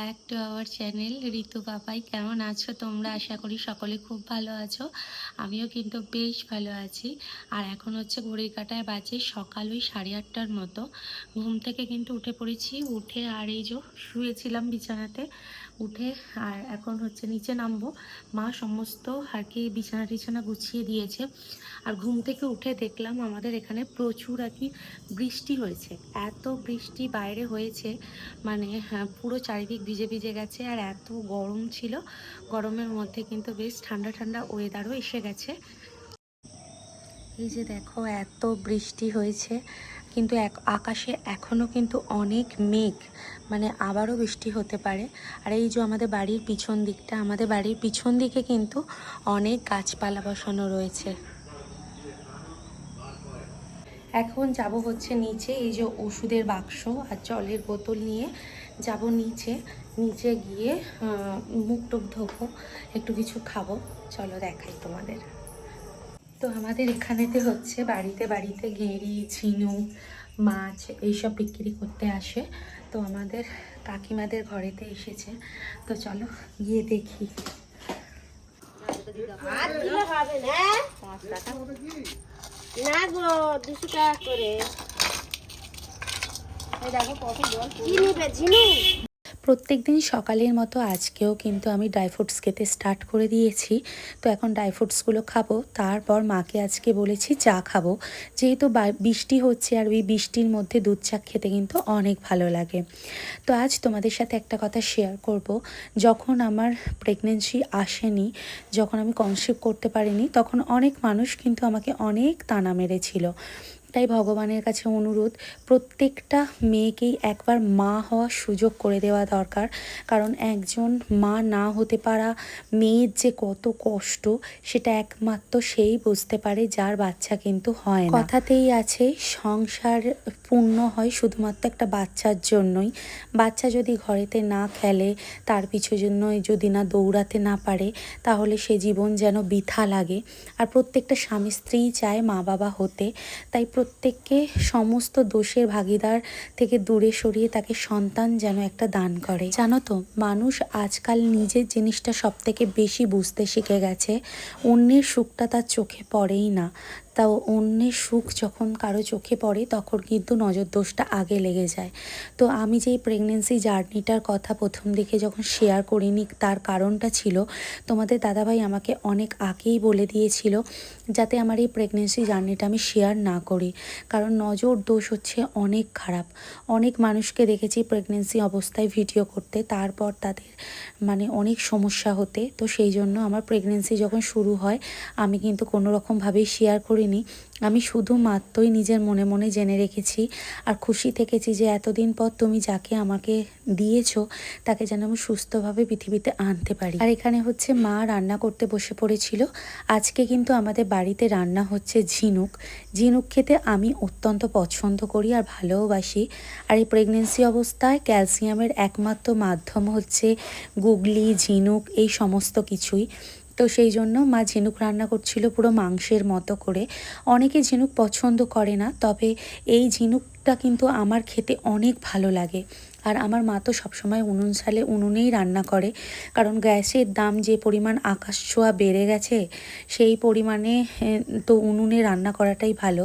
Back to our channel ঋতু পাপাই। কেমন আছো তোমরা? আশা করি সকলে খুব ভালো আছো। আমিও কিন্তু বেশ ভালো আছি। আর এখন হচ্ছে ঘড়ির কাঁটায় বাজে সকাল ওই 8:30টার মতো। ঘুম থেকে কিন্তু উঠে পড়েছি। উঠে আর এই যে শুয়েছিলাম বিছানাতে, উঠে আর এখন হচ্ছে নিচে নামবো। মা সমস্ত আর কি বিছানা টিছানা গুছিয়ে দিয়েছে। আর ঘুম থেকে উঠে দেখলাম আমাদের এখানে প্রচুর আর কি বৃষ্টি হয়েছে। এত বৃষ্টি বাইরে হয়েছে, মানে পুরো চারিদিক ভিজে ভিজে গেছে। আর এত গরম ছিল, গরমের মধ্যে কিন্তু বেশ ঠান্ডা ঠান্ডা ওয়েদারও এসে গেছে। এই যে দেখো এত বৃষ্টি হয়েছে, কিন্তু আকাশে এখনও কিন্তু অনেক মেঘ, মানে আবারও বৃষ্টি হতে পারে। আর এই যে আমাদের বাড়ির পিছন দিকটা, আমাদের বাড়ির পিছন দিকে কিন্তু অনেক গাছপালা বসানো রয়েছে। এখন যাব হচ্ছে নিচে, এই যে ওষুধের বাক্স আর জলের বোতল নিয়ে যাব নিচে। নিচে গিয়ে মুখ টুক ধোবো, একটু কিছু খাবো। চলো দেখাই তোমাদের। তো আমাদের এখানেতে হচ্ছে বাড়িতে বাড়িতে গেঁড়ি, ঝিনুক, মাছ এইসব বিক্রি করতে আসে। তো আমাদের কাকিমাদের ঘরেতে এসেছে, তো চলো গিয়ে দেখি। না গো, 200 টাকা করে। কি নিবে ঝিনু? প্রত্যেক দিন সকালের মতো আজকেও কিন্তু আমি ড্রাই ফ্রুটস খেতে স্টার্ট করে দিয়েছি। তো এখন ড্রাই ফ্রুটসগুলো খাবো, তারপর মাকে আজকে বলেছি চা খাবো। যেহেতু বৃষ্টি হচ্ছে, আর ওই বৃষ্টির মধ্যে দুধ চা খেতে কিন্তু অনেক ভালো লাগে। তো আজ তোমাদের সাথে একটা কথা শেয়ার করব। যখন আমার প্রেগনেন্সি আসেনি, যখন আমি কনসিভ করতে পারিনি, তখন অনেক মানুষ কিন্তু আমাকে অনেক তানা মেরেছিল। তাই ভগবানের কাছে অনুরোধ, প্রত্যেকটা মেয়েকেই একবার মা হওয়ার সুযোগ করে দেওয়া দরকার। কারণ একজন মা না হতে পারা মেয়ের যে কত কষ্ট, সেটা একমাত্র সেই বুঝতে পারে যার বাচ্চা কিন্তু হয় না। কথাতেই আছে, সংসার পূর্ণ হয় শুধুমাত্র একটা বাচ্চার জন্যই। বাচ্চা যদি ঘরেতে না খেলে, তার পিছু জন্যই যদি না দৌড়াতে না পারে, তাহলে সে জীবন যেন বৃথা লাগে। আর প্রত্যেকটা স্বামী স্ত্রী চায় মা বাবা হতে। তাই প্রত্যেককে সমস্ত দোষের ভাগিদার থেকে দূরে সরিয়ে তাকে সন্তান যেন একটা দান করে। জানো তো, মানুষ আজকাল নিজের জিনিসটা সব থেকে বেশি বুঝতে শিখে গেছে। অন্যের সুখটা তার চোখে পড়েই না। তাও অন্যের সুখ যখন কারো চোখে পড়ে, তখন কিন্তু নজর দোষটা আগে লেগে যায়। তো আমি যেই প্রেগনেন্সি জার্নিটার কথা প্রথম দিকে যখন শেয়ার করিনি, তার কারণটা ছিল তোমাদের দাদাভাই আমাকে অনেক আগেই বলে দিয়েছিল যাতে আমার এই প্রেগনেন্সি জার্নিটা আমি শেয়ার না করি। কারণ নজর দোষ হচ্ছে অনেক খারাপ। অনেক মানুষকে দেখেছি প্রেগনেন্সি অবস্থায় ভিডিও করতে, তারপর তাদের মানে অনেক সমস্যা হতে। তো সেই জন্য আমার প্রেগনেন্সি যখন শুরু হয়, আমি কিন্তু কোনো রকমভাবেই শেয়ার করিনি। আমি শুধুমাত্রই নিজের মনে মনে জেনে রেখেছি আর খুশি থেকেছি যে এতদিন পর তুমি যাকে আমাকে দিয়েছো, তাকে যেন আমি সুস্থভাবে পৃথিবীতে আনতে পারি। আর এখানে হচ্ছে মা রান্না করতে বসে পড়েছিল। আজকে কিন্তু আমাদের বাড়িতে রান্না হচ্ছে ঝিনুক। ঝিনুক খেতে আমি অত্যন্ত পছন্দ করি আর ভালোবাসি। আর এই প্রেগনেন্সি অবস্থায় ক্যালসিয়ামের একমাত্র মাধ্যম হচ্ছে গুগলি, ঝিনুক, এই সমস্ত কিছুই। তো সেই জন্য মা ঝিনুক রান্না করছিল পুরো মাংসের মতো করে। অনেকে ঝিনুক পছন্দ করে না, তবে এই ঝিনুকটা কিন্তু আমার খেতে অনেক ভালো লাগে। আর আমার মা তো সবসময় উনুনেই রান্না করে, কারণ গ্যাসের দাম যে পরিমাণ আকাশ ছোঁয়া বেড়ে গেছে, সেই পরিমাণে তো উনুনে রান্না করাটাই ভালো।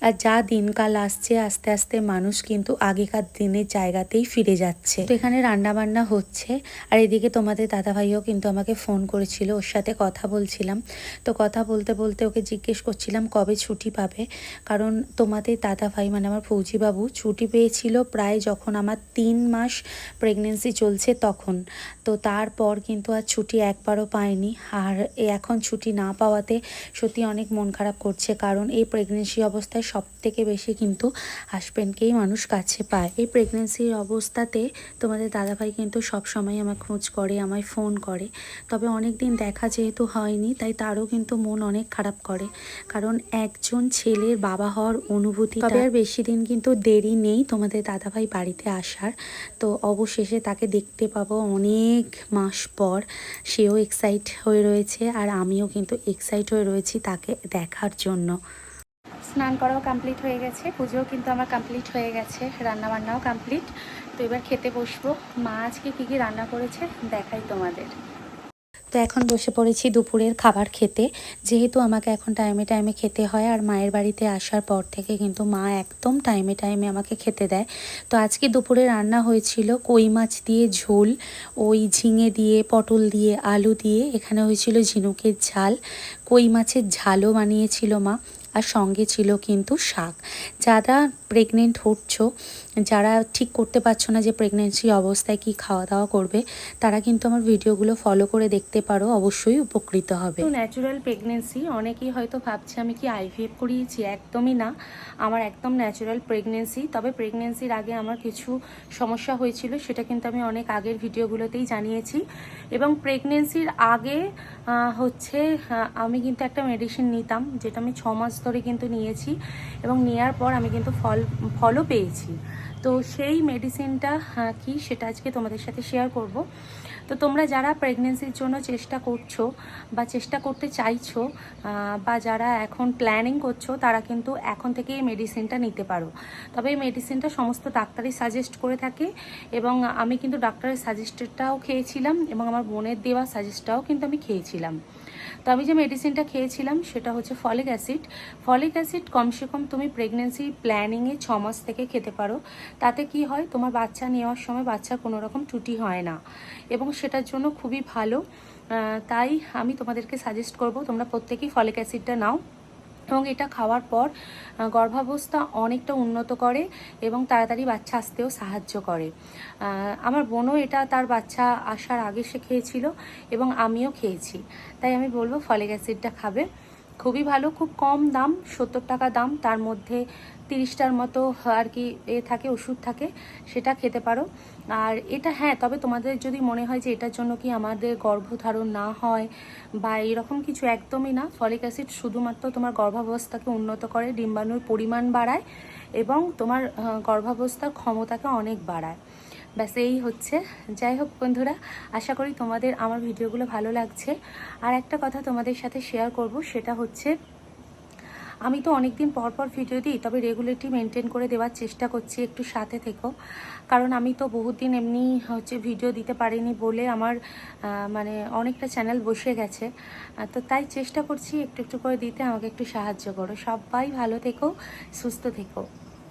আর যা দিনকাল আসছে, আস্তে আস্তে মানুষ কিন্তু আগেকার দিনের জায়গাতেই ফিরে যাচ্ছে। তো এখানে রান্না বান্না হচ্ছে। আর এদিকে তোমাদের দাদাভাইও কিন্তু আমাকে ফোন করেছিল, ওর সাথে কথা বলছিলাম। তো কথা বলতে বলতে ওকে জিজ্ঞেস করছিলাম কবে ছুটি পাবে। কারণ তোমাদের দাদাভাই মানে আমার ফৌজিবাবু ছুটি পেয়েছিল প্রায় যখন আমার 3 মাস প্রেগনেন্সি চলছে তখন। তো তারপর কিন্তু আর ছুটি একবারও পায়নি। আর এখন ছুটি না পাওয়াতে সত্যি অনেক মন খারাপ করছে, কারণ এই প্রেগনেন্সি অবস্থায় সব থেকে বেশি কিন্তু হাজব্যান্ডকেই মানুষ কাছে পায়। এই প্রেগনেন্সির অবস্থাতে তোমাদের দাদাভাই কিন্তু সব সময় আমার খোঁজ করে, আমায় ফোন করে। তবে অনেক দিন দেখা যেহেতু হয়নি, তাই তারও কিন্তু মন অনেক খারাপ করে। কারণ একজন ছেলের বাবা হওয়ার অনুভূতি, তবে আর বেশি দিন কিন্তু দেরি নেই তোমাদের দাদাভাই বাড়িতে আসার। তো অবশেষে তাকে দেখতে পাবো অনেক মাস পর। সেও এক্সাইট হয়ে রয়েছে, আর আমিও কিন্তু এক্সাইট হয়ে রয়েছি তাকে দেখার জন্য। স্নান করাও কমপ্লিট হয়ে গেছে, পুজোও কিন্তু আমার কমপ্লিট হয়ে গেছে, রান্নাবান্নাও কমপ্লিট। তো এবার খেতে বসবো। মা আজকে কী কী রান্না করেছে দেখাই তোমাদের। তো এখন বসে পড়েছি দুপুরের খাবার খেতে। যেহেতু আমাকে এখন টাইমে টাইমে খেতে হয়, আর মায়ের বাড়িতে আসার পর থেকে কিন্তু মা একদম টাইমে টাইমে আমাকে খেতে দেয়। তো আজকে দুপুরে রান্না হয়েছিল কই মাছ দিয়ে ঝোল, ওই ঝিঙে দিয়ে, পটল দিয়ে, আলু দিয়ে। এখানে হয়েছিল ঝিনুকের ঝাল, কই মাছের ঝালও বানিয়েছিল মা, আর সঙ্গে ছিল কিন্তু শাক। যারা প্রেগনেন্ট হচ্ছ, যারা ঠিক করতে পারছো না যে প্রেগনেন্সি অবস্থায় কি খাওয়া দাওয়া করবে, তারা কিন্তু আমার ভিডিওগুলো ফলো করে দেখতে পারো, অবশ্যই উপকৃত হবে। তো ন্যাচুরাল প্রেগনেন্সি, অনেকেই হয়তো ভাবছে আমি কি আইভিএফ করিয়েছি, একদমই না। আমার একদম ন্যাচুরাল প্রেগনেন্সি। তবে প্রেগনেন্সির আগে আমার কিছু সমস্যা হয়েছিল, সেটা কিন্তু আমি অনেক আগের ভিডিওগুলোতেই জানিয়েছি। এবং প্রেগনেন্সির আগে আমি কিন্তু একটা মেডিসিন নিতাম, যেটা আমি 6 মাস ধরে কিন্তু নিয়েছি, এবং নেওয়ার পর আমি কিন্তু ফলও পেয়েছি। তো সেই মেডিসিনটা কি, সেটা আজকে তোমাদের সাথে শেয়ার করব। তো তোমরা যারা প্রেগনেন্সির জন্য চেষ্টা করছো বা চেষ্টা করতে চাইছো, বা যারা এখন প্ল্যানিং করছো, তারা কিন্তু এখন থেকে এই মেডিসিনটা নিতে পারো। তবে এই মেডিসিনটা সমস্ত ডাক্তারই সাজেস্ট করে থাকে, এবং আমি কিন্তু ডাক্তারের সাজেস্টেডটাও খেয়েছিলাম, এবং আমার বোনের দেওয়া সাজেস্টটাও কিন্তু আমি খেয়েছিলাম। তো আমি যে মেডিসিনটা খেয়েছিলাম সেটা হচ্ছে ফলিক অ্যাসিড। ফলিক অ্যাসিড কমসে কম তুমি প্রেগনেন্সি প্ল্যানিংয়ে 6 মাস থেকে খেতে পারো। তাতে কি হয়, তোমার বাচ্চা নেওয়ার সময় বাচ্চার কোনো রকম ত্রুটি হয় না, এবং সেটার জন্য খুবই ভালো। তাই আমি তোমাদেরকে সাজেস্ট করব তোমরা প্রত্যেকেই ফলিক অ্যাসিডটা নাও, এবং এটা খাওয়ার পর গর্ভাবস্থা অনেকটা উন্নত করে, এবং তাড়াতাড়ি বাচ্চা আসতেও সাহায্য করে। আমার বোনও এটা তার বাচ্চা আসার আগে সে খেয়েছিল, এবং আমিও খেয়েছি। তাই আমি বলবো ফলিক অ্যাসিডটা খাবে, খুবই ভালো। খুব কম দাম, 70 টাকা দাম, তার মধ্যে 30টার মতো আর কি থাকে, ওষুধ থাকে, সেটা খেতে পারো। আর এটা হ্যাঁ, তবে তোমাদের যদি মনে হয় যে এটার জন্য কি আমাদের গর্ভধারণ না হয় বা এরকম কিছু, একদমই না। ফলিক অ্যাসিড শুধুমাত্র তোমার গর্ভাবস্থাকে উন্নত করে, ডিম্বাণুর পরিমাণ বাড়ায়, এবং তোমার গর্ভাবস্থার ক্ষমতাকে অনেক বাড়ায়। ব্যাস এই হচ্ছে। যাই হোক বন্ধুরা, আশা করি তোমাদের আমার ভিডিওগুলো ভালো লাগছে। আর একটা কথা তোমাদের সাথে শেয়ার করব, সেটা হচ্ছে আমি তো অনেক দিন পর পর ভিডিও দিই, তবে রেগুলারিটি মেনটেন করে দেওয়ার চেষ্টা করছি, একটু সাথে থেকো। কারণ আমি তো বহুত দিন এমনি ভিডিও দিতে পারিনি বলে আমার মানে অনেকটা চ্যানেল বসে গেছে। তো তাই চেষ্টা করছি একটু একটু করে দিতে, আমাকে একটু সাহায্য করো। সবাই ভালো থেকো, সুস্থ থেকো।